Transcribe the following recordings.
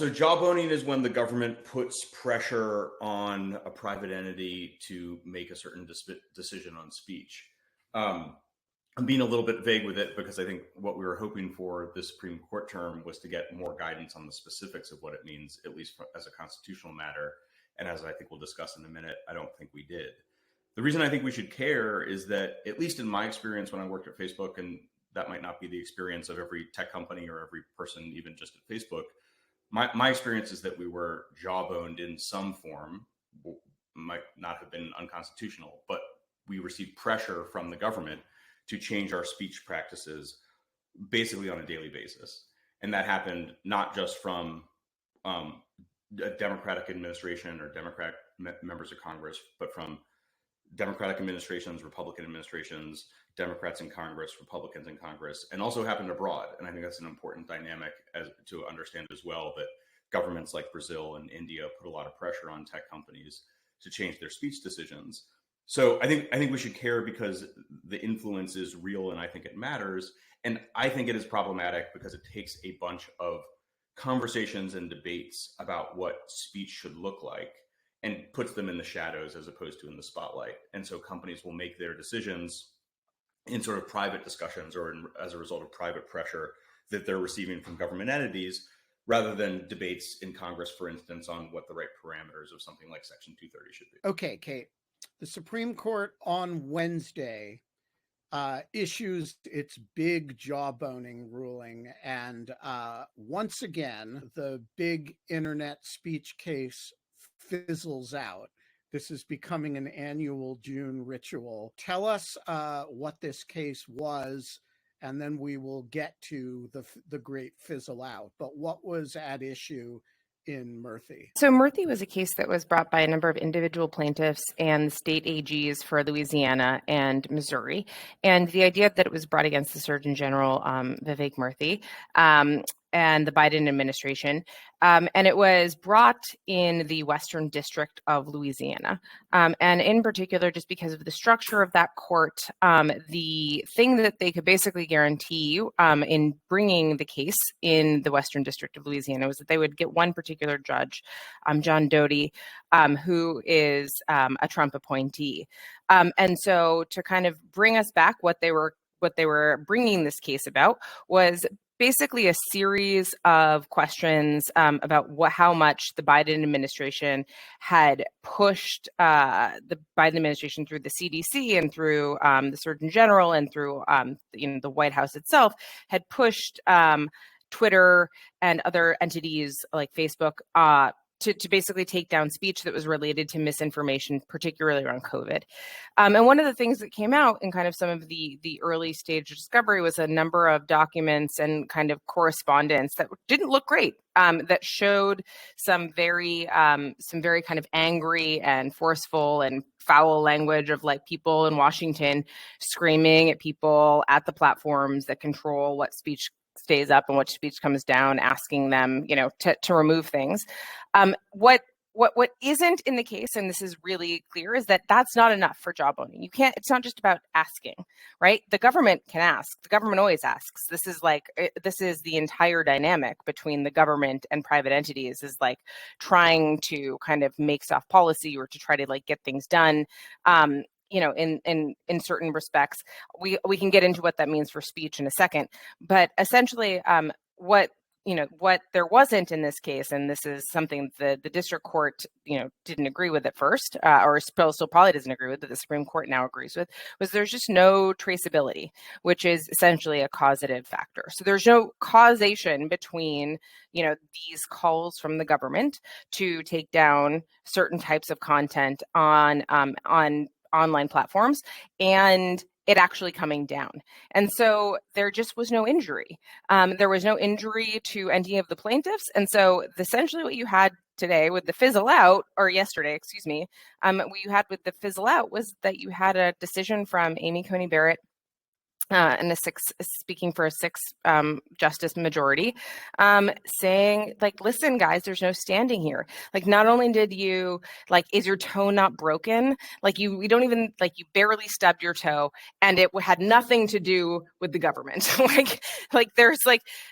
So jawboning is when the government puts pressure on a private entity to make a certain decision on speech. I'm being a little bit vague with it because I think what we were hoping for this Supreme Court term was to get more guidance on the specifics of what it means, at least as a constitutional matter. And as I think we'll discuss in a minute, I don't think we did. The reason I think we should care is that, at least in my experience when I worked at Facebook, and that might not be the experience of every tech company or every person, even just at Facebook, my experience is that we were jawboned in some form, might not have been unconstitutional, but we received pressure from the government to change our speech practices basically on a daily basis. And that happened not just from a Democratic administration or Democratic members of Congress, but from Democratic administrations, Republican administrations, Democrats in Congress, Republicans in Congress, and also happened abroad. And I think that's an important dynamic to understand as well, that governments like Brazil and India put a lot of pressure on tech companies to change their speech decisions. So I think we should care because the influence is real and I think it matters. And I think it is problematic because it takes a bunch of conversations and debates about what speech should look like and puts them in the shadows as opposed to in the spotlight. And so companies will make their decisions in sort of private discussions or as a result of private pressure that they're receiving from government entities, rather than debates in Congress, for instance, on what the right parameters of something like Section 230 should be. Okay, Kate. The Supreme Court on Wednesday issues its big jawboning ruling. And once again, the big internet speech case fizzles out. This is becoming an annual June ritual. Tell us what this case was, and then we will get to the great fizzle out. But what was at issue in Murthy? So Murthy was a case that was brought by a number of individual plaintiffs and state AGs for Louisiana and Missouri. And the idea that it was brought against the Surgeon General, Vivek Murthy, and the Biden administration. And it was brought in the Western District of Louisiana. And in particular, just because of the structure of that court, the thing that they could basically guarantee in bringing the case in the Western District of Louisiana was that they would get one particular judge, John Doty, who is a Trump appointee. And so to kind of bring us back, what they were bringing this case about was basically a series of questions about how much the Biden administration had pushed the Biden administration through the CDC and through the Surgeon General and through the White House itself had pushed Twitter and other entities like Facebook to basically take down speech that was related to misinformation, particularly around COVID. And one of the things that came out in kind of some of the early stage of discovery was a number of documents and kind of correspondence that didn't look great, that showed some very kind of angry and forceful and foul language of like people in Washington screaming at people at the platforms that control what speech stays up and what speech comes down, asking them, to remove things. What isn't in the case, and this is really clear, is that that's not enough for jawboning. It's not just about asking, right? The government can ask. The government always asks. This is the entire dynamic between the government and private entities, is like trying to kind of make soft policy or to try to like get things done. In certain respects, we can get into what that means for speech in a second, but essentially, what there wasn't in this case, and this is something that the district court, didn't agree with at first, or still probably doesn't agree with, that the Supreme Court now agrees with, was there's just no traceability, which is essentially a causative factor. So there's no causation between, these calls from the government to take down certain types of content on online platforms and it actually coming down. And so there just was no injury. There was no injury to any of the plaintiffs. And so essentially what you had today with the fizzle out, or yesterday, what you had with the fizzle out was that you had a decision from Amy Coney Barrett and speaking for a six justice majority, saying like, listen, guys, there's no standing here. Like, not only did you, like, is your toe not broken? Like, we don't even, like, you barely stubbed your toe, and it had nothing to do with the government.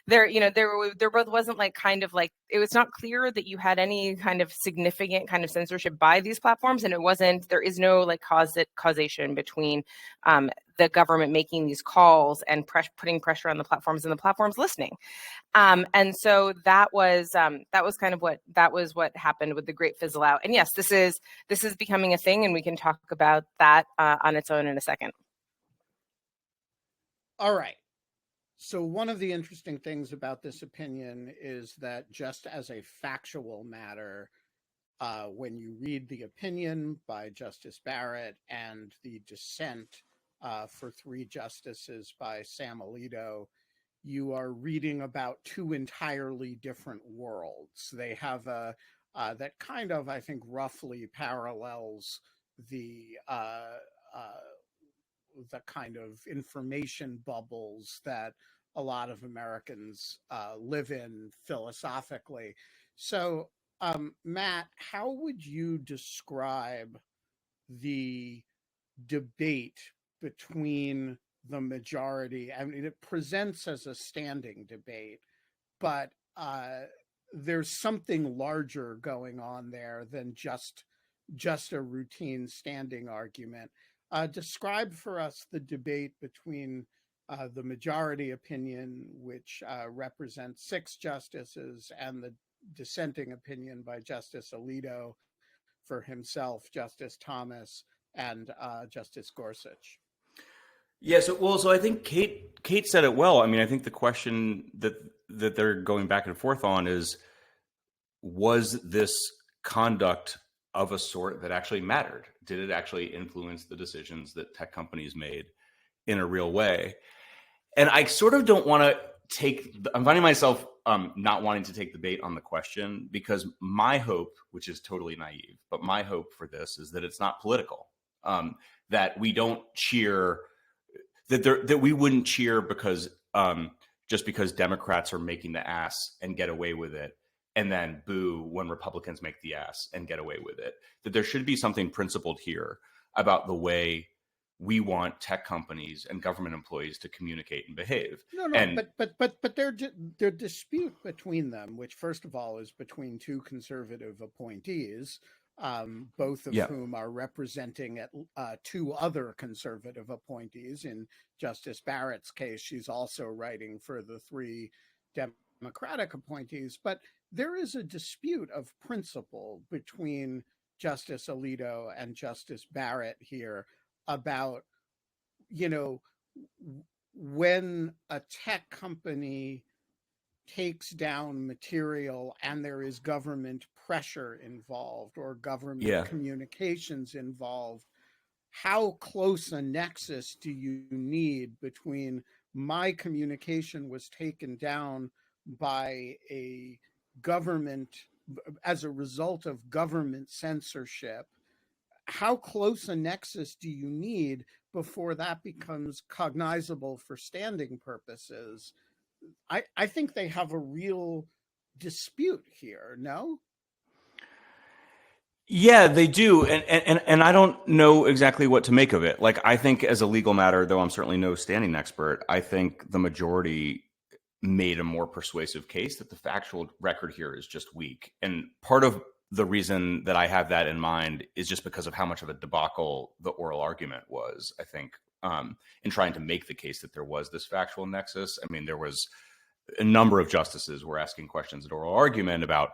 There both wasn't like kind of like, it was not clear that you had any kind of significant kind of censorship by these platforms, and there is no like causation between the government making these calls and putting pressure on the platforms and the platforms listening. And so that was kind of what happened with the Great Fizzle Out. And yes, this is becoming a thing, and we can talk about that on its own in a second. All right. So one of the interesting things about this opinion is that just as a factual matter, when you read the opinion by Justice Barrett and the dissent for 3 justices by Sam Alito, you are reading about 2 entirely different worlds. They have that kind of, I think, roughly parallels the kind of information bubbles that a lot of Americans live in philosophically. So, Matt, how would you describe the debate between the majority? I mean, it presents as a standing debate, but there's something larger going on there than just a routine standing argument. Describe for us the debate between the majority opinion, which represents 6 justices, and the dissenting opinion by Justice Alito for himself, Justice Thomas, and Justice Gorsuch. Yeah, so I think Kate said it well. I mean, I think the question that they're going back and forth on is, was this conduct of a sort that actually mattered? Did it actually influence the decisions that tech companies made in a real way? And I sort of don't want to I'm finding myself not wanting to take the bait on the question, because my hope, which is totally naive, but my hope for this is that it's not political, that we don't cheer, that we wouldn't cheer because just because Democrats are making the ass and get away with it, and then boo when Republicans make the ass and get away with it. That there should be something principled here about the way we want tech companies and government employees to communicate and behave. But their dispute between them, which first of all is between 2 conservative appointees, both of whom are representing 2 other conservative appointees. In Justice Barrett's case, she's also writing for the 3 Democratic appointees. But there is a dispute of principle between Justice Alito and Justice Barrett here about, when a tech company takes down material and there is government pressure involved or government communications involved, how close a nexus do you need between my communication was taken down by a government as a result of government censorship? How close a nexus do you need before that becomes cognizable for standing purposes? I think they have a real dispute here, no? Yeah, they do. And I don't know exactly what to make of it. Like, I think as a legal matter, though I'm certainly no standing expert, I think the majority made a more persuasive case that the factual record here is just weak. And part of the reason that I have that in mind is just because of how much of a debacle the oral argument was, I think, in trying to make the case that there was this factual nexus. I mean, there was a number of justices were asking questions at oral argument about,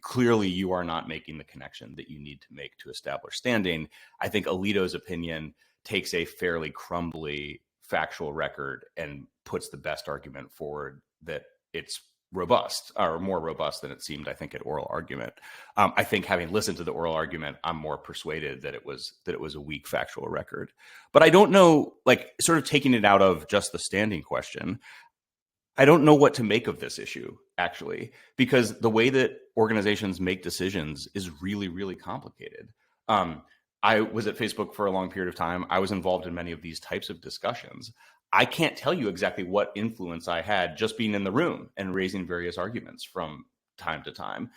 clearly you are not making the connection that you need to make to establish standing. I think Alito's opinion takes a fairly crumbly factual record and puts the best argument forward that it's robust, or more robust than it seemed, I think, at oral argument. I think, having listened to the oral argument, I'm more persuaded that it was a weak factual record. But I don't know, like, sort of taking it out of just the standing question, I don't know what to make of this issue, actually, because the way that organizations make decisions is really, really complicated. I was at Facebook for a long period of time. I was involved in many of these types of discussions. I can't tell you exactly what influence I had just being in the room and raising various arguments from time to time.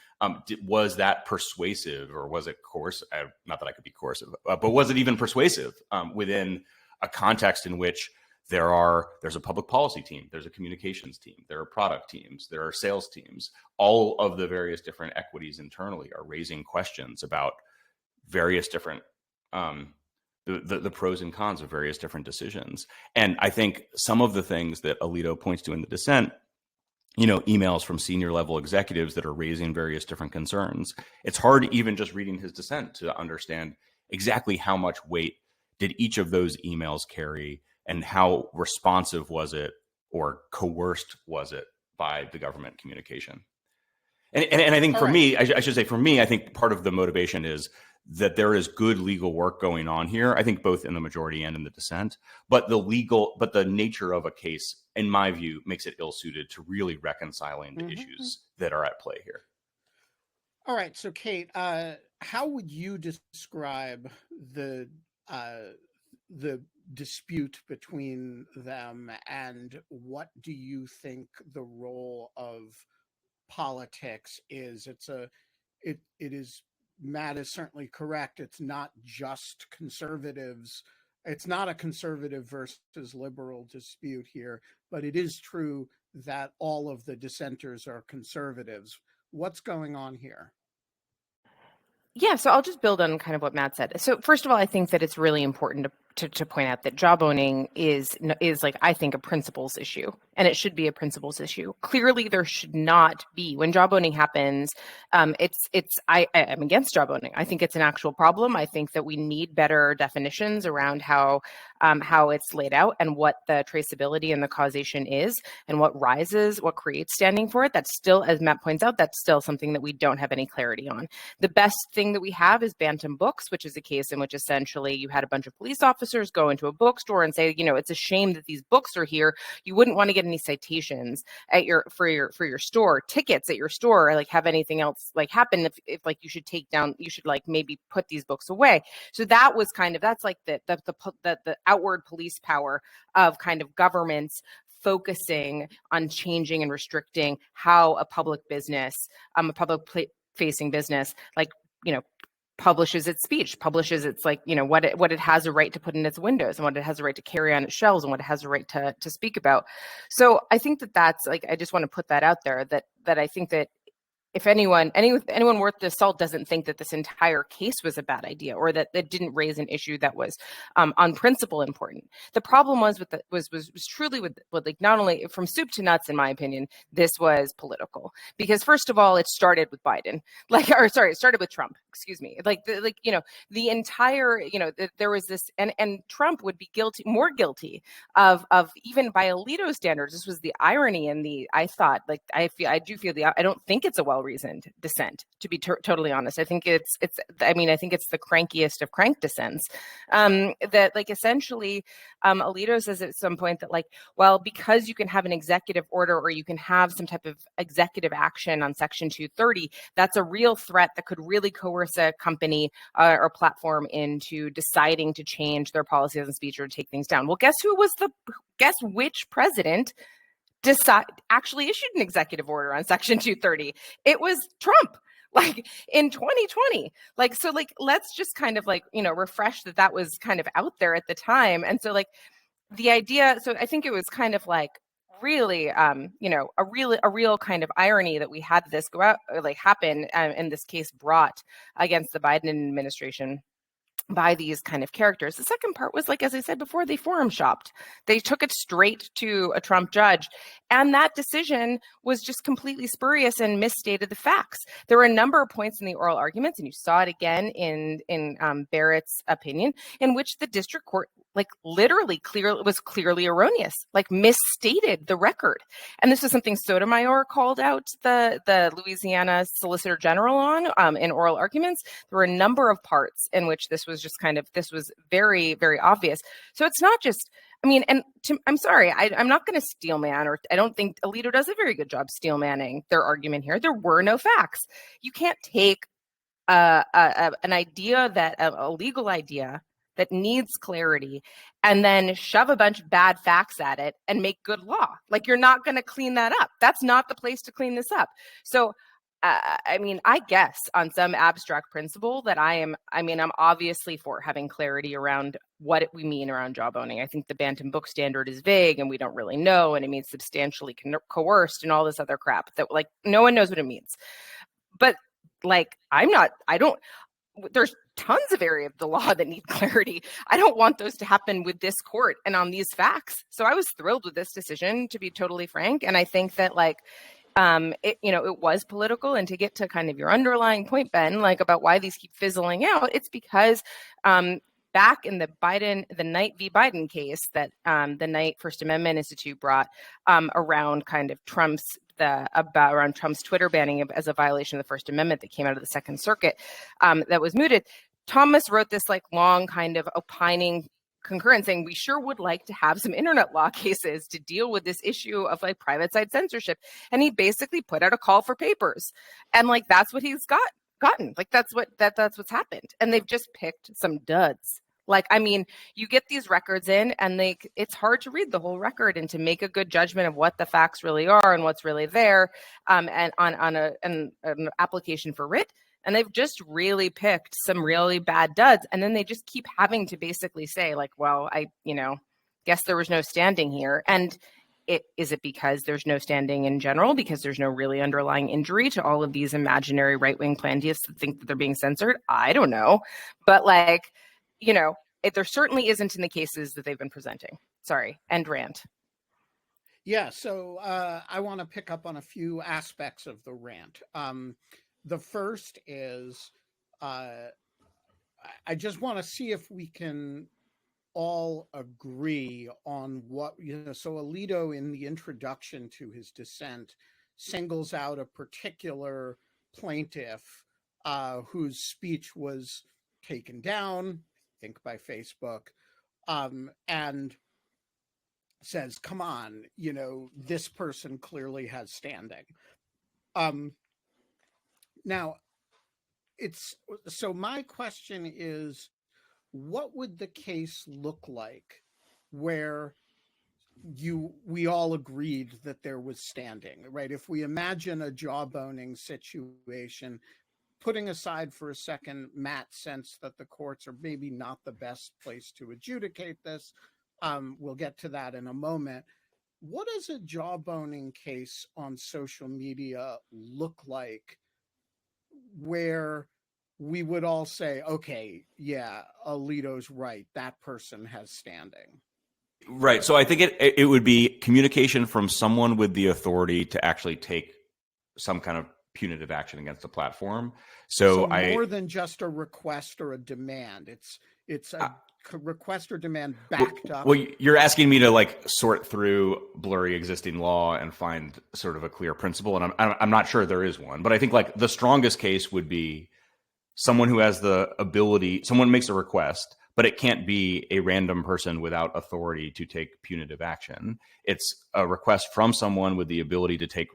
Was that persuasive, or was it coercive? Not that I could be coercive, but was it even persuasive within a context in which there's a public policy team, there's a communications team, there are product teams, there are sales teams. All of the various different equities internally are raising questions about various different the pros and cons of various different decisions. And I think some of the things that Alito points to in the dissent, emails from senior level executives that are raising various different concerns. It's hard even just reading his dissent to understand exactly how much weight did each of those emails carry, and how responsive was it or coerced was it by the government communication. And I think for me, I should say for me, I think part of the motivation is that there is good legal work going on here. I think both in the majority and in the dissent, but the nature of a case, in my view, makes it ill-suited to really reconciling the issues that are at play here. All right. So Kate, how would you describe the dispute between them, and what do you think the role of politics is? It is, Matt is certainly correct. It's not just conservatives. It's not a conservative versus liberal dispute here, but it is true that all of the dissenters are conservatives. What's going on here? Yeah, so I'll just build on kind of what Matt said. So first of all, I think that it's really important to point out that jawboning is like, I think, a principles issue, and it should be a principles issue. Clearly, there should not be, when jawboning happens, I'm against jawboning. I think it's an actual problem. I think that we need better definitions around how it's laid out and what the traceability and the causation is, and what creates standing for it. That's still, as Matt points out, that's still something that we don't have any clarity on. The best thing that we have is Bantam Books, which is a case in which essentially you had a bunch of police officers go into a bookstore and say, it's a shame that these books are here. You wouldn't want to get any citations for your store, tickets at your store, or like have anything else like happen if like you should like maybe put these books away. So that was that's like the outward police power of kind of governments focusing on changing and restricting how a public business, facing business, publishes its speech, publishes its what it has a right to put in its windows, and what it has a right to carry on its shelves, and what it has a right to speak about. So I think that's I just want to put that out there, that I think that if anyone worth the salt doesn't think that this entire case was a bad idea, or that it didn't raise an issue that was on principle important. The problem was truly with not only from soup to nuts, in my opinion, this was political, because first of all, it started with Biden, it started with Trump, excuse me. The entire, there was this, and Trump would be more guilty of even by Alito standards. This was the irony in I don't think it's a well-reasoned dissent, to be totally honest. I think it's the crankiest of crank dissents. That essentially, Alito says at some point that because you can have an executive order, or you can have some type of executive action on Section 230, that's a real threat that could really coerce a company or platform into deciding to change their policies and speech or to take things down. Well, guess which president actually issued an executive order on Section 230? It was Trump, in 2020. Let's just kind of refresh that was kind of out there at the time. And so the idea, so I think it was kind of really, a real kind of irony that we had this go out, happen in this case brought against the Biden administration by these kind of characters. The second part was, as I said before, they forum shopped. They took it straight to a Trump judge. And that decision was just completely spurious and misstated the facts. There were a number of points in the oral arguments, and you saw it again in Barrett's opinion, in which the district court was clearly erroneous, misstated the record. And this is something Sotomayor called out the Louisiana Solicitor General on in oral arguments. There were a number of parts in which this was very, very obvious. So it's not just, I'm sorry, I'm not going to steel man, or I don't think Alito does a very good job steel manning their argument here. There were no facts. You can't take an idea that a legal idea that needs clarity, and then shove a bunch of bad facts at it and make good law. Like, you're not going to clean that up. That's not the place to clean this up. So, I mean, I guess on some abstract principle that I'm obviously for having clarity around what we mean around jawboning. I think the Bantam Book Standard is vague and we don't really know, and it means substantially coerced and all this other crap that, like, no one knows what it means. But like, there's tons of area of the law that need clarity. I don't want those to happen with this court and on these facts. So I was thrilled with this decision, to be totally frank. And I think that, like, it was political. And to get to kind of your underlying point, Ben, like, about why these keep fizzling out, it's because back in the Knight v. Biden case that the Knight First Amendment Institute brought around kind of around Trump's Twitter banning as a violation of the First Amendment that came out of the Second Circuit that was mooted, Thomas wrote this like long kind of opining concurrence saying we sure would like to have some internet law cases to deal with this issue of like private side censorship. And he basically put out a call for papers. And like, that's what he's gotten. Like, that's what's happened. And they've just picked some duds. Like, I mean, you get these records in and it's hard to read the whole record and to make a good judgment of what the facts really are and what's really there and on an application for writ. And they've just really picked some really bad duds. And then they just keep having to basically say, like, well, I guess there was no standing here. And is it because there's no standing in general, because there's no really underlying injury to all of these imaginary right-wing plaintiffs that think that they're being censored? I don't know. But like, there certainly isn't in the cases that they've been presenting. Sorry, end rant. Yeah, so I want to pick up on a few aspects of the rant. The first is I just want to see if we can all agree on what, so Alito in the introduction to his dissent singles out a particular plaintiff whose speech was taken down, I think by Facebook, and says, come on, this person clearly has standing. Now, so my question is, what would the case look like where we all agreed that there was standing, right? If we imagine a jawboning situation, putting aside for a second Matt's sense that the courts are maybe not the best place to adjudicate this, we'll get to that in a moment. What does a jawboning case on social media look like where we would all say, okay, yeah, Alito's right, that person has standing? Right. So I think it would be communication from someone with the authority to actually take some kind of punitive action against the platform. So more than just a request or a demand. It's a request or demand backed up. Well, you're asking me to like sort through blurry existing law and find sort of a clear principle, and I'm not sure there is one. But I think like the strongest case would be someone who has the ability. Someone makes a request, but it can't be a random person without authority to take punitive action. It's a request from someone with the ability to take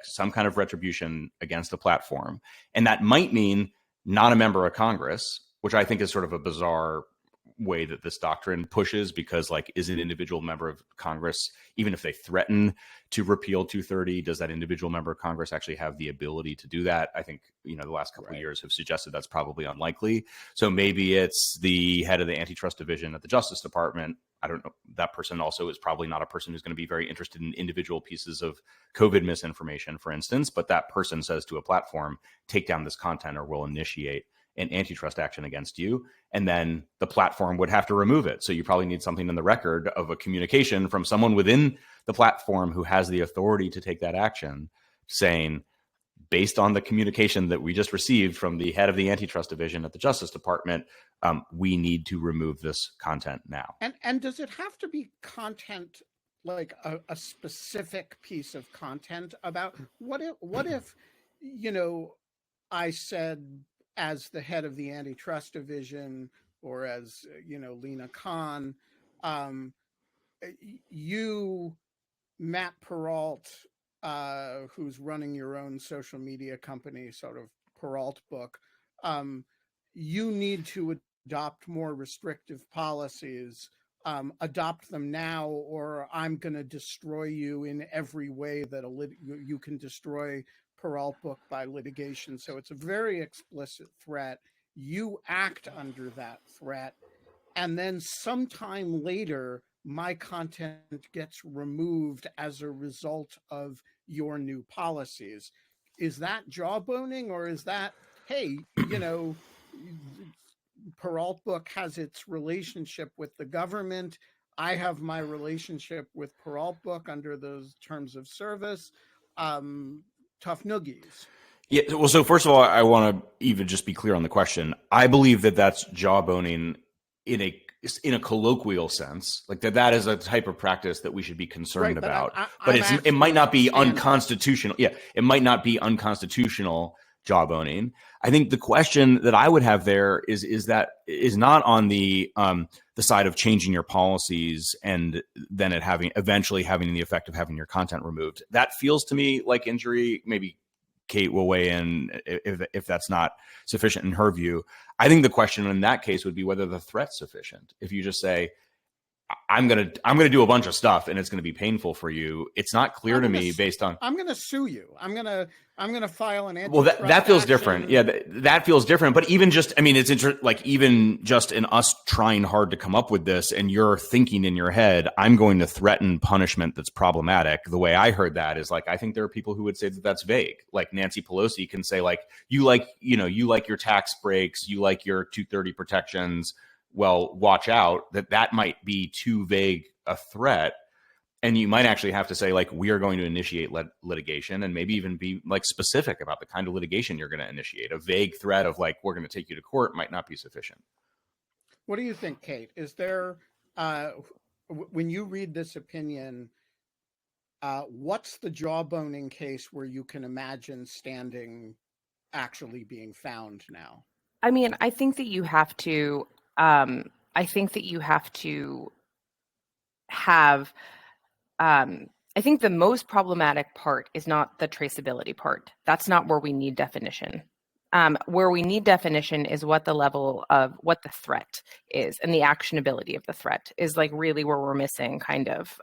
some kind of retribution against a platform. And that might mean not a member of Congress, which I think is sort of a bizarre way that this doctrine pushes, because like, is an individual member of Congress, even if they threaten to repeal 230, does that individual member of Congress actually have the ability to do that? I think, the last couple of years have suggested that's probably unlikely. So maybe it's the head of the antitrust division at the Justice Department. I don't know. That person also is probably not a person who's going to be very interested in individual pieces of COVID misinformation, for instance, but that person says to a platform, take down this content or we'll initiate an antitrust action against you. And then the platform would have to remove it. So you probably need something in the record of a communication from someone within the platform who has the authority to take that action, saying, based on the communication that we just received from the head of the antitrust division at the Justice Department, we need to remove this content now. And does it have to be content, like a specific piece of content about what if I said, as the head of the antitrust division, or as Lena Khan, you, Matt Peralt, who's running your own social media company, sort of Peralt book, you need to adopt more restrictive policies. Adopt them now, or I'm going to destroy you in every way that you can destroy Peralt book by litigation. So it's a very explicit threat. You act under that threat, and then sometime later, my content gets removed as a result of your new policies. Is that jawboning, or is that, hey, Peralt book has its relationship with the government. I have my relationship with Peralt book under those terms of service. Tough noogies. Yeah. Well, so first of all, I want to even just be clear on the question. I believe that that's jawboning in a colloquial sense, like that is a type of practice that we should be concerned about. But it might not be unconstitutional. Yeah, it might not be unconstitutional jawboning. I think the question that I would have there is not on the side of changing your policies and then it eventually having the effect of having your content removed. That feels to me like injury. Maybe Kate will weigh in if that's not sufficient in her view. I think the question in that case would be whether the threat's sufficient. If you just say, I'm gonna do a bunch of stuff and it's gonna be painful for you, it's not clear to me based on. I'm gonna sue you. I'm gonna file an antitrust. Well, that feels action. Different. Yeah, that feels different. But even just, I mean, it's like even just in us trying hard to come up with this, and you're thinking in your head, I'm going to threaten punishment that's problematic. The way I heard that is like, I think there are people who would say that that's vague. Like Nancy Pelosi can say like, you like your tax breaks, you like your 230 protections. Well, watch out, that might be too vague a threat. And you might actually have to say, like, we are going to initiate litigation, and maybe even be like specific about the kind of litigation you're going to initiate. A vague threat of like, we're going to take you to court might not be sufficient. What do you think, Kate? Is there, when you read this opinion, what's the jawboning case where you can imagine standing actually being found now? I mean, I think that you have to have, I think the most problematic part is not the traceability part. That's not where we need definition. Where we need definition is what the level of what the threat is, and the actionability of the threat is like really where we're missing kind of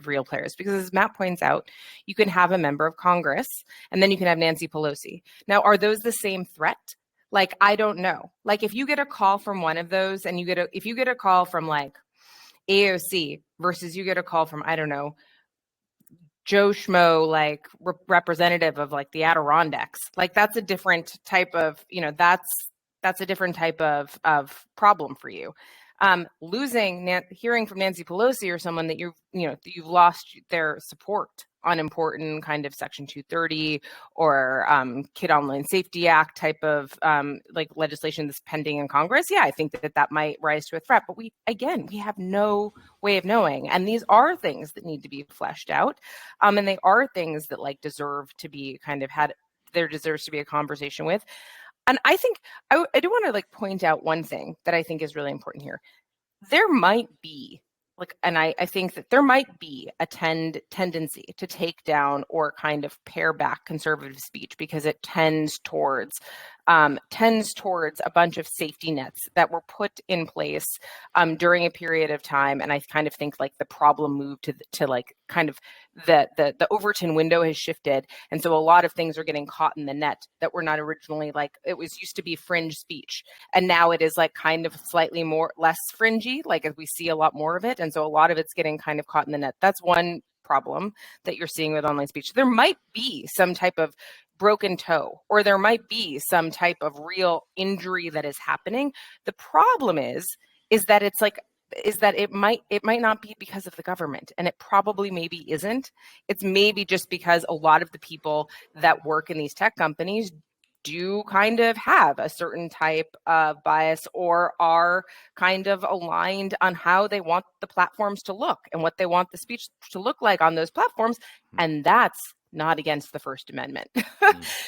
real players. Because as Matt points out, you can have a member of Congress and then you can have Nancy Pelosi. Now, are those the same threat? Like, I don't know. Like, if you get a call from one of those, and if you get a call from like AOC versus you get a call from, I don't know, Joe Schmo, like representative of like the Adirondacks, like that's a different type of, that's a different type of problem for you. Hearing from Nancy Pelosi or someone that you've lost their support on important kind of Section 230 or Kid Online Safety Act type of like legislation that's pending in Congress. Yeah, I think that might rise to a threat. But we have no way of knowing. And these are things that need to be fleshed out. And they are things that like deserve to be kind of there deserves to be a conversation with. And I think I do want to like point out one thing that I think is really important here. There might be I think that there might be a tendency to take down or kind of pare back conservative speech because it tends towards a bunch of safety nets that were put in place during a period of time. And I kind of think like the problem moved to like kind of the Overton window has shifted. And so a lot of things are getting caught in the net that were not originally like, it was used to be fringe speech. And now it is like kind of slightly less fringy, like as we see a lot more of it. And so a lot of it's getting kind of caught in the net. That's one problem that you're seeing with online speech. There might be some type of broken toe, or there might be some type of real injury that is happening. The problem is that it might not be because of the government, and it probably maybe isn't. It's maybe just because a lot of the people that work in these tech companies do kind of have a certain type of bias or are kind of aligned on how they want the platforms to look and what they want the speech to look like on those platforms. And that's not against the First Amendment.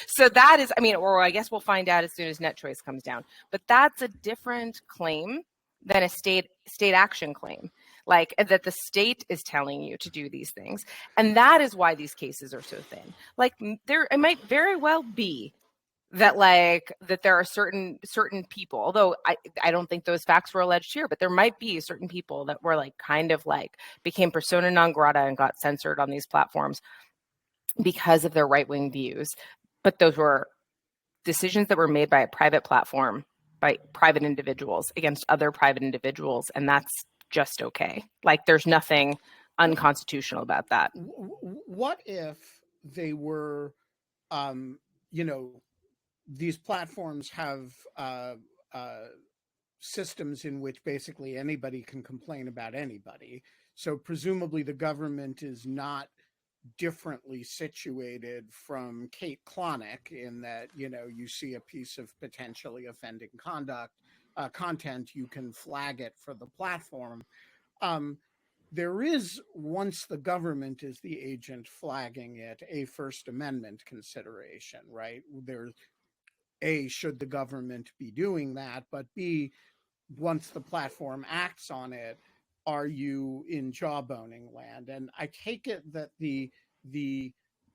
So that is, or I guess we'll find out as soon as net choice comes down. But that's a different claim than a state action claim, like that the state is telling you to do these things. And that is why these cases are so thin. Like it might very well be that there are certain people, although I don't think those facts were alleged here, but there might be certain people that were became persona non grata and got censored on these platforms because of their right-wing views. But those were decisions that were made by a private platform, by private individuals against other private individuals, and that's just okay. There's nothing unconstitutional about that. What if they were, these platforms have systems in which basically anybody can complain about anybody. So presumably the government is not differently situated from Kate Klonick in that, you see a piece of potentially offending content, you can flag it for the platform. There is, once the government is the agent flagging it, a First Amendment consideration, right? There's A, should the government be doing that? But B, once the platform acts on it, are you in jawboning land? And I take it that the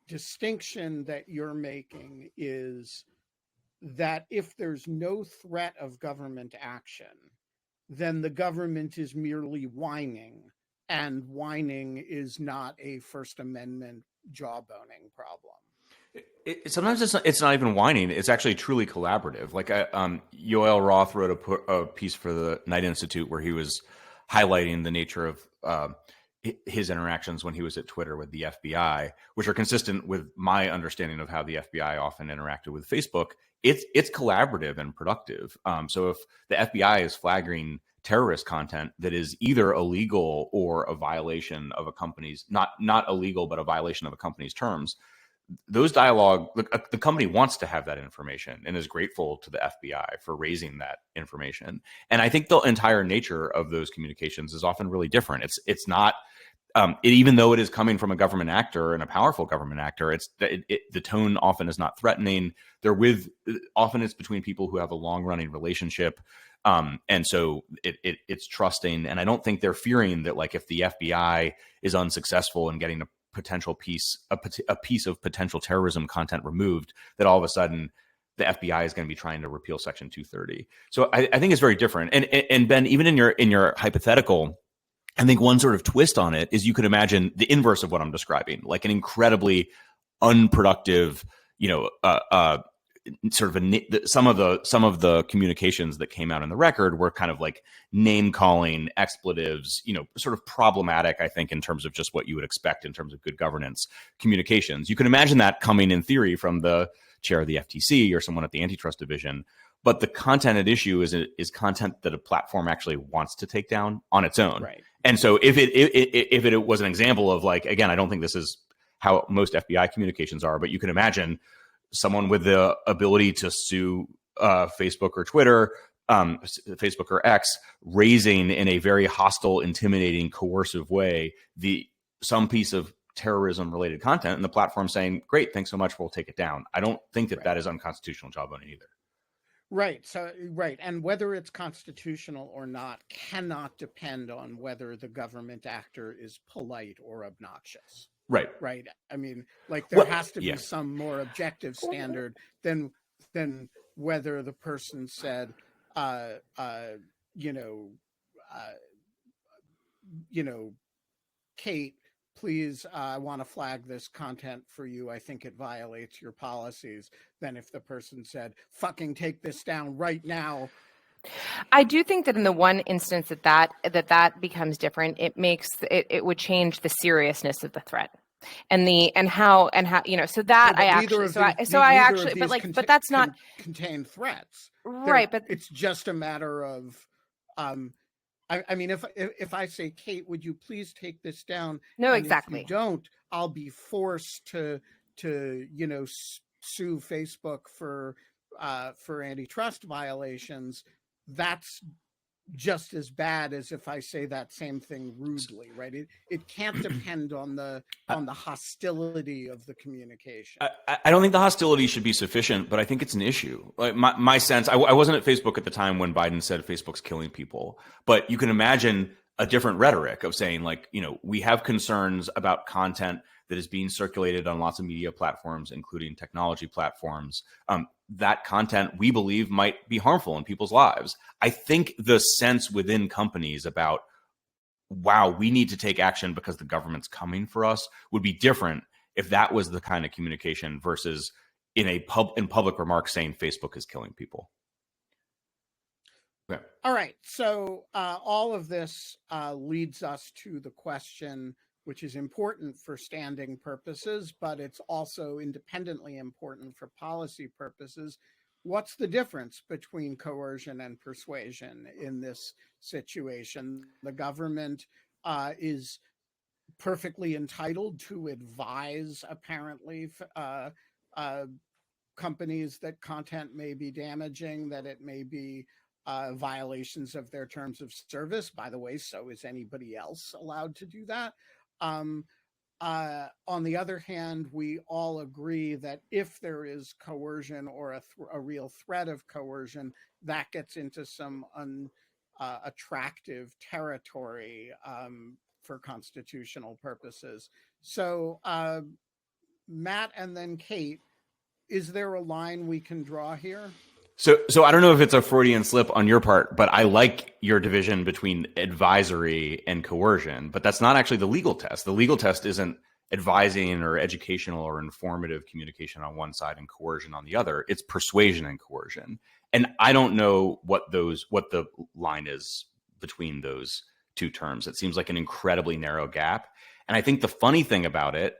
distinction that you're making is that if there's no threat of government action, then the government is merely whining, and whining is not a First Amendment jawboning problem. Sometimes it's not even whining. It's actually truly collaborative. Yoel Roth wrote a piece for the Knight Institute where he was highlighting the nature of his interactions when he was at Twitter with the FBI, which are consistent with my understanding of how the FBI often interacted with Facebook. It's collaborative and productive. So if the FBI is flagging terrorist content that is either illegal or a violation of a company's not illegal, but a violation of a company's terms, those dialogue, the company wants to have that information and is grateful to the FBI for raising that information. And I think the entire nature of those communications is often really different. It's not, even though it is coming from a government actor and a powerful government actor, the tone often is not threatening. Often it's between people who have a long running relationship. And so it's trusting. And I don't think they're fearing that if the FBI is unsuccessful in getting a piece of potential terrorism content removed, that all of a sudden the FBI is going to be trying to repeal Section 230. So I think it's very different. And Ben, even in your hypothetical, I think one sort of twist on it is you could imagine the inverse of what I'm describing, like an incredibly unproductive, some of the communications that came out in the record were kind of like name calling, expletives, sort of problematic, I think, in terms of just what you would expect in terms of good governance communications. You can imagine that coming in theory from the chair of the FTC or someone at the antitrust division. But the content at issue is content that a platform actually wants to take down on its own. Right. And so if it was an example of again, I don't think this is how most FBI communications are, but you can imagine someone with the ability to sue Facebook or Twitter, Facebook or X, raising in a very hostile, intimidating, coercive way some piece of terrorism-related content, and the platform saying, "Great, thanks so much, we'll take it down." I don't think that is unconstitutional jawboning either. Right. So, right. And whether it's constitutional or not cannot depend on whether the government actor is polite or obnoxious. Right. Right. I mean, there has to be some more objective standard than whether the person said, Kate, please, I want to flag this content for you. I think it violates your policies. Than if the person said, fucking take this down right now. I do think that in the one instance that becomes different, it would change the seriousness of the threat and how so that I actually but that's not contain threats, right? But it's just a matter of I mean, if I say, Kate, would you please take this down? No, and exactly. If you don't, I'll be forced to sue Facebook for antitrust violations. That's just as bad as if I say that same thing rudely, right? It can't depend on the hostility of the communication. I don't think the hostility should be sufficient, but I think it's an issue. Like my sense, I wasn't at Facebook at the time when Biden said Facebook's killing people, but you can imagine a different rhetoric of saying we have concerns about content that is being circulated on lots of media platforms, including technology platforms, that content we believe might be harmful in people's lives. I think the sense within companies about, wow, we need to take action because the government's coming for us, would be different if that was the kind of communication versus in public remarks saying Facebook is killing people. Okay. All right. So all of this leads us to the question, which is important for standing purposes, but it's also independently important for policy purposes. What's the difference between coercion and persuasion in this situation? The government is perfectly entitled to advise, apparently, companies that content may be damaging, that it may be violations of their terms of service. By the way, so is anybody else allowed to do that? On the other hand, we all agree that if there is coercion or a real threat of coercion, that gets into some unattractive territory for constitutional purposes. So, Matt and then Kate, is there a line we can draw here? So I don't know if it's a Freudian slip on your part, but I like your division between advisory and coercion, but that's not actually the legal test. The legal test isn't advising or educational or informative communication on one side and coercion on the other. It's persuasion and coercion. And I don't know what the line is between those two terms. It seems like an incredibly narrow gap. And I think the funny thing about it,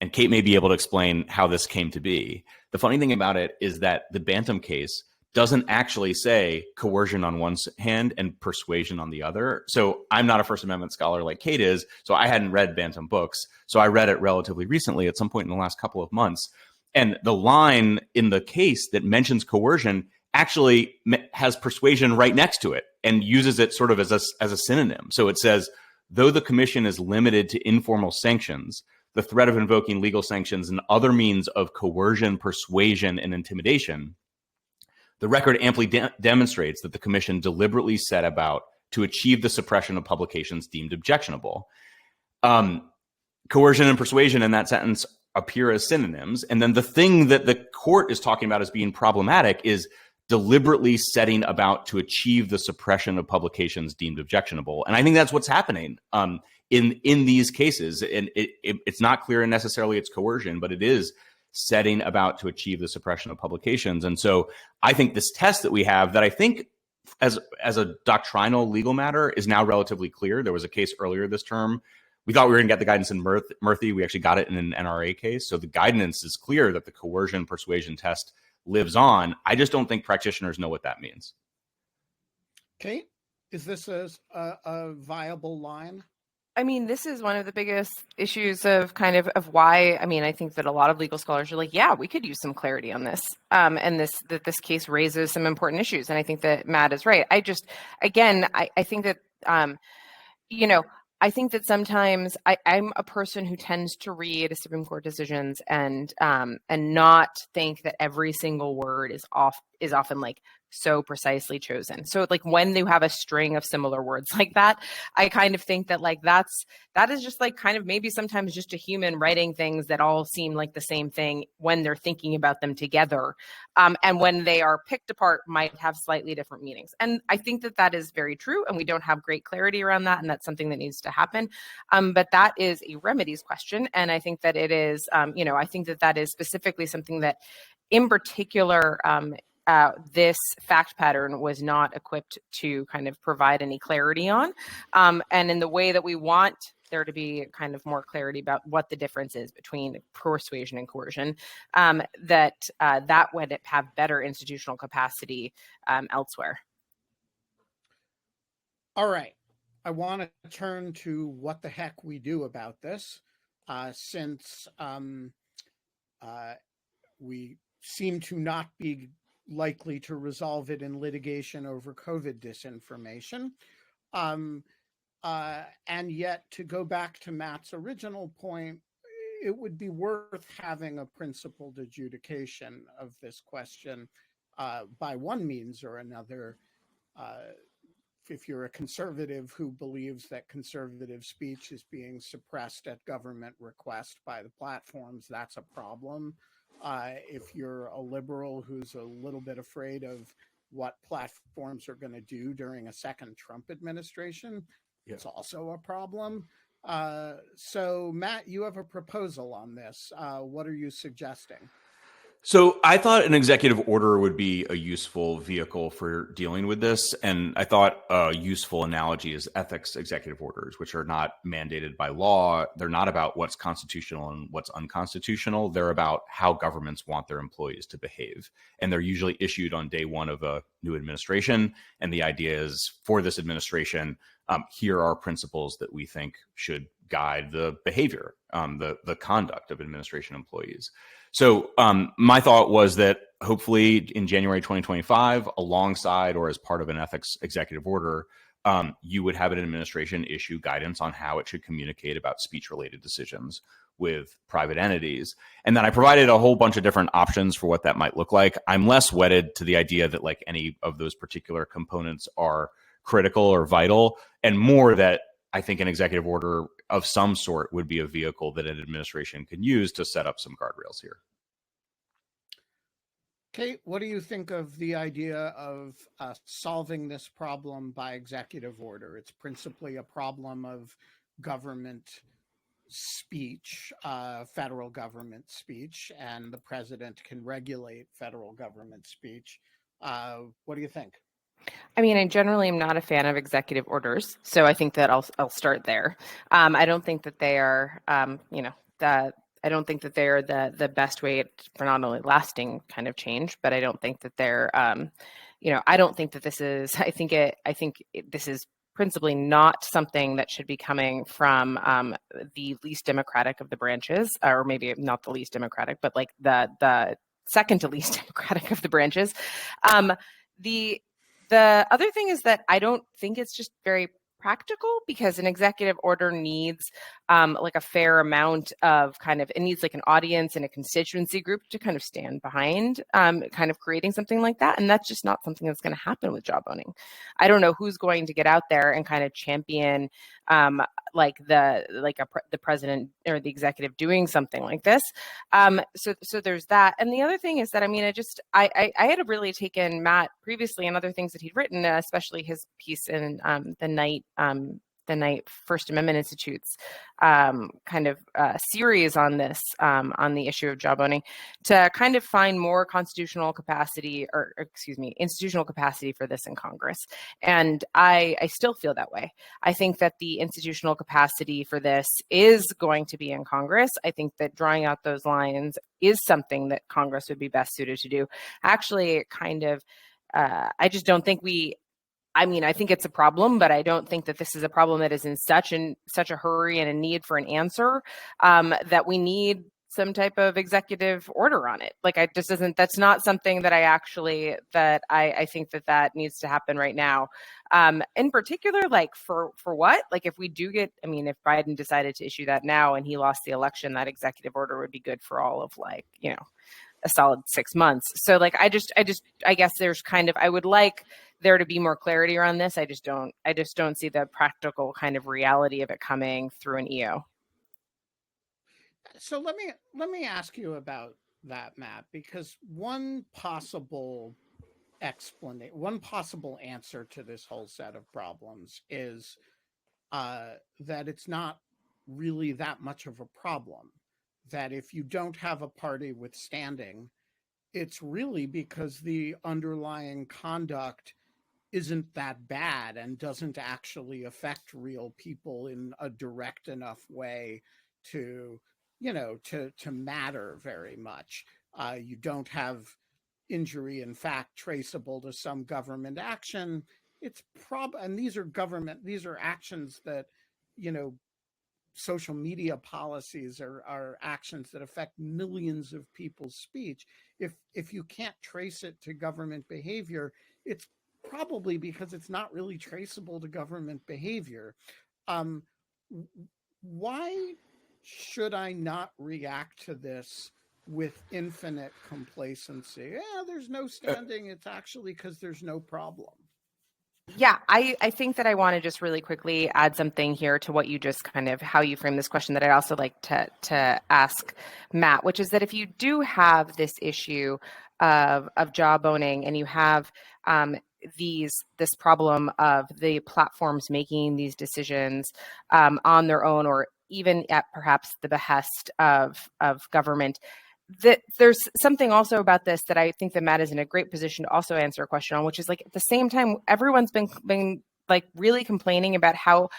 and Kate may be able to explain how this came to be, the funny thing about it is that the Bantam case doesn't actually say coercion on one hand and persuasion on the other. So I'm not a First Amendment scholar like Kate is, so I hadn't read Bantam books. So I read it relatively recently, at some point in the last couple of months. And the line in the case that mentions coercion actually has persuasion right next to it and uses it sort of as a synonym. So it says, though the commission is limited to informal sanctions, the threat of invoking legal sanctions and other means of coercion, persuasion, and intimidation, the record amply demonstrates that the commission deliberately set about to achieve the suppression of publications deemed objectionable. Coercion and persuasion in that sentence appear as synonyms. And then the thing that the court is talking about as being problematic is deliberately setting about to achieve the suppression of publications deemed objectionable. And I think that's what's happening in these cases. And it's not clear necessarily it's coercion, but it is setting about to achieve the suppression of publications. And so I think this test that we have, that I think as a doctrinal legal matter is now relatively clear. There was a case earlier this term. We thought we were going to get the guidance in Murthy. We actually got it in an NRA case. So the guidance is clear that the coercion persuasion test lives on. I just don't think practitioners know what that means. Kate, is this a viable line? I mean, this is one of the biggest issues of why, I mean, I think that a lot of legal scholars are like, yeah, we could use some clarity on this. And this case raises some important issues. And I think that Matt is right. I think that, I think that sometimes I'm a person who tends to read Supreme Court decisions and not think that every single word is often like so precisely chosen. So like when you have a string of similar words like that, I kind of think that like that is just like kind of maybe sometimes just a human writing things that all seem like the same thing when they're thinking about them together. And when they are picked apart might have slightly different meanings. And I think that that is very true. And we don't have great clarity around that. And that's something that needs to happen. But that is a remedies question. And I think that it is, I think that that is specifically something that in particular, this fact pattern was not equipped to kind of provide any clarity on. And in the way that we want there to be kind of more clarity about what the difference is between persuasion and coercion, that would have better institutional capacity elsewhere. All right. I want to turn to what the heck we do about this, since we seem to not be likely to resolve it in litigation over COVID disinformation. And yet, to go back to Matt's original point, it would be worth having a principled adjudication of this question by one means or another, if you're a conservative who believes that conservative speech is being suppressed at government request by the platforms, that's a problem. If you're a liberal who's a little bit afraid of what platforms are going to do during a second Trump administration, it's also a problem. So, Matt, you have a proposal on this. What are you suggesting? So I thought an executive order would be a useful vehicle for dealing with this. And I thought a useful analogy is ethics executive orders, which are not mandated by law. They're not about what's constitutional and what's unconstitutional. They're about how governments want their employees to behave. And they're usually issued on day one of a new administration. And the idea is for this administration, here are principles that we think should guide the behavior, the conduct of administration employees. So my thought was that hopefully in January 2025, alongside or as part of an ethics executive order, you would have an administration issue guidance on how it should communicate about speech-related decisions with private entities. And then I provided a whole bunch of different options for what that might look like. I'm less wedded to the idea that like any of those particular components are critical or vital, and more that I think an executive order of some sort would be a vehicle that an administration can use to set up some guardrails here. Kate, what do you think of the idea of solving this problem by executive order? It's principally a problem of government speech, federal government speech, and the president can regulate federal government speech. What do you think? I mean, I generally am not a fan of executive orders, so I think that I'll start there. I don't think that they are, I don't think that they're the best way for not only lasting kind of change, but I don't think that they're, I don't think that this is. This is principally not something that should be coming from the least democratic of the branches, or maybe not the least democratic, but like the second to least democratic of the branches. The other thing is that I don't think it's just very practical, because an executive order needs like a fair amount of it needs like an audience and a constituency group to kind of stand behind kind of creating something like that. And that's just not something that's going to happen with jawboning. I don't know who's going to get out there and kind of champion the president or the executive doing something like this. So there's that. And the other thing is that, I mean, I had really taken Matt previously and other things that he'd written, especially his piece in the Knight First Amendment Institute's series on this, on the issue of jawboning, to kind of find more institutional capacity for this in Congress. And I still feel that way. I think that the institutional capacity for this is going to be in Congress. I think that drawing out those lines is something that Congress would be best suited to do. Actually, I just don't think I think it's a problem, but I don't think that this is a problem that is in such a hurry and a need for an answer that we need some type of executive order on it. Like, that's not something that I think that needs to happen right now. In particular, like for what? Like if if Biden decided to issue that now and he lost the election, that executive order would be good for all of a solid 6 months. So I guess there's I would like there to be more clarity around this. I just don't see the practical kind of reality of it coming through an EO. So let me ask you about that, Matt, because one possible answer to this whole set of problems is that it's not really that much of a problem. That if you don't have a party withstanding, it's really because the underlying conduct isn't that bad and doesn't actually affect real people in a direct enough way to matter very much. You don't have injury, in fact, traceable to some government action. And these are actions that, social media policies are actions that affect millions of people's speech. If you can't trace it to government behavior, it's probably because it's not really traceable to government behavior. Why should I not react to this with infinite complacency? Yeah, there's no standing. It's actually because there's no problem. Yeah, I think that I want to just really quickly add something here to what you just kind of how you frame this question that I'd also like to ask Matt, which is that if you do have this issue of jawboning and you have this problem of the platforms making these decisions on their own or even at perhaps the behest of government, that there's something also about this that I think that Matt is in a great position to also answer a question on, which is like at the same time, everyone's been like really complaining about how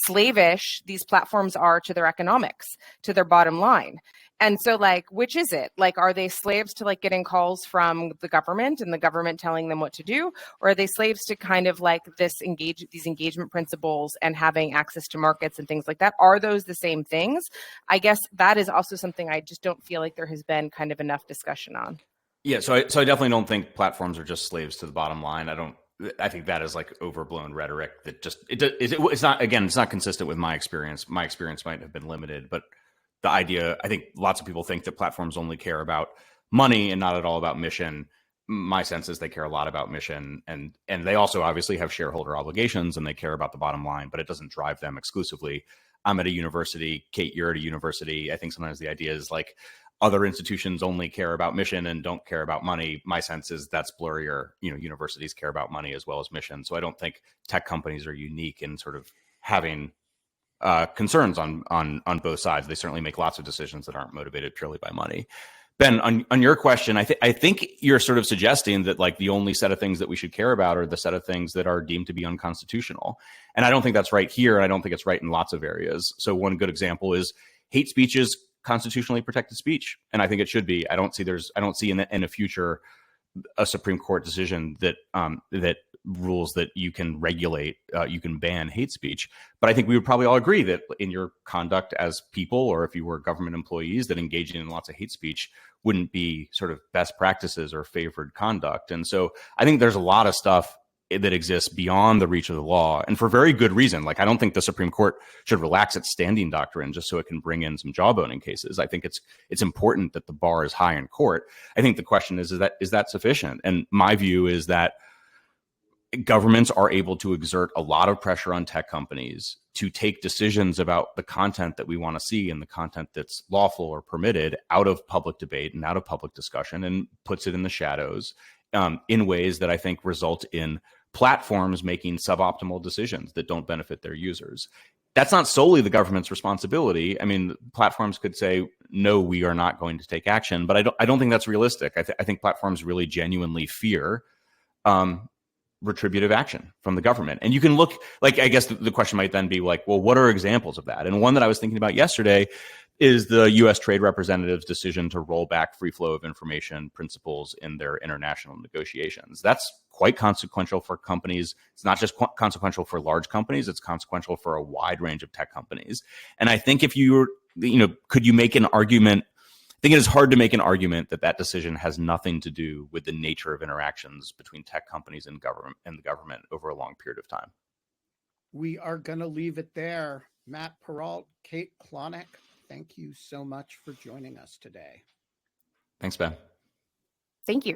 slavish these platforms are to their economics, to their bottom line. And so like, which is it? Like, are they slaves to like getting calls from the government and the government telling them what to do? Or are they slaves to kind of like these engagement principles and having access to markets and things like that? Are those the same things? I guess that is also something I just don't feel like there has been kind of enough discussion on. Yeah, so I definitely don't think platforms are just slaves to the bottom line. I think that is like overblown rhetoric that just it's not, again, it's not consistent with my experience. My experience might have been limited, but the idea, I think lots of people think that platforms only care about money and not at all about mission. My sense is they care a lot about mission, and they also obviously have shareholder obligations and they care about the bottom line, but it doesn't drive them exclusively. I'm at a university, Kate, you're at a university. I think sometimes the idea is like other institutions only care about mission and don't care about money. My sense is that's blurrier. Universities care about money as well as mission. So I don't think tech companies are unique in sort of having concerns on both sides. They certainly make lots of decisions that aren't motivated purely by money. Ben, on your question, I think you're sort of suggesting that like the only set of things that we should care about are the set of things that are deemed to be unconstitutional. And I don't think that's right here. And I don't think it's right in lots of areas. So one good example is hate speech is constitutionally protected speech. And I think it should be. I don't see in the future a Supreme Court decision that rules that you can regulate, you can ban hate speech. But I think we would probably all agree that in your conduct as people, or if you were government employees, that engaging in lots of hate speech wouldn't be sort of best practices or favored conduct. And so I think there's a lot of stuff that exists beyond the reach of the law, and for very good reason. Like, I don't think the Supreme Court should relax its standing doctrine just so it can bring in some jawboning cases. I think it's important that the bar is high in court. I think the question is that sufficient? And my view is that governments are able to exert a lot of pressure on tech companies to take decisions about the content that we want to see and the content that's lawful or permitted out of public debate and out of public discussion, and puts it in the shadows in ways that I think result in platforms making suboptimal decisions that don't benefit their users. That's not solely the government's responsibility. I mean, platforms could say, no, we are not going to take action, but I don't think that's realistic. I think platforms really genuinely fear retributive action from the government. And you can look, like, I guess the question might then be like, well, what are examples of that? And one that I was thinking about yesterday is the U.S. Trade Representative's decision to roll back free flow of information principles in their international negotiations. That's quite consequential for companies. It's not just consequential for large companies, it's consequential for a wide range of tech companies. And I think if could you make an argument? I think it is hard to make an argument that decision has nothing to do with the nature of interactions between tech companies and the government over a long period of time. We are going to leave it there. Matt Peralt, Kate Klonick, thank you so much for joining us today. Thanks, Ben. Thank you.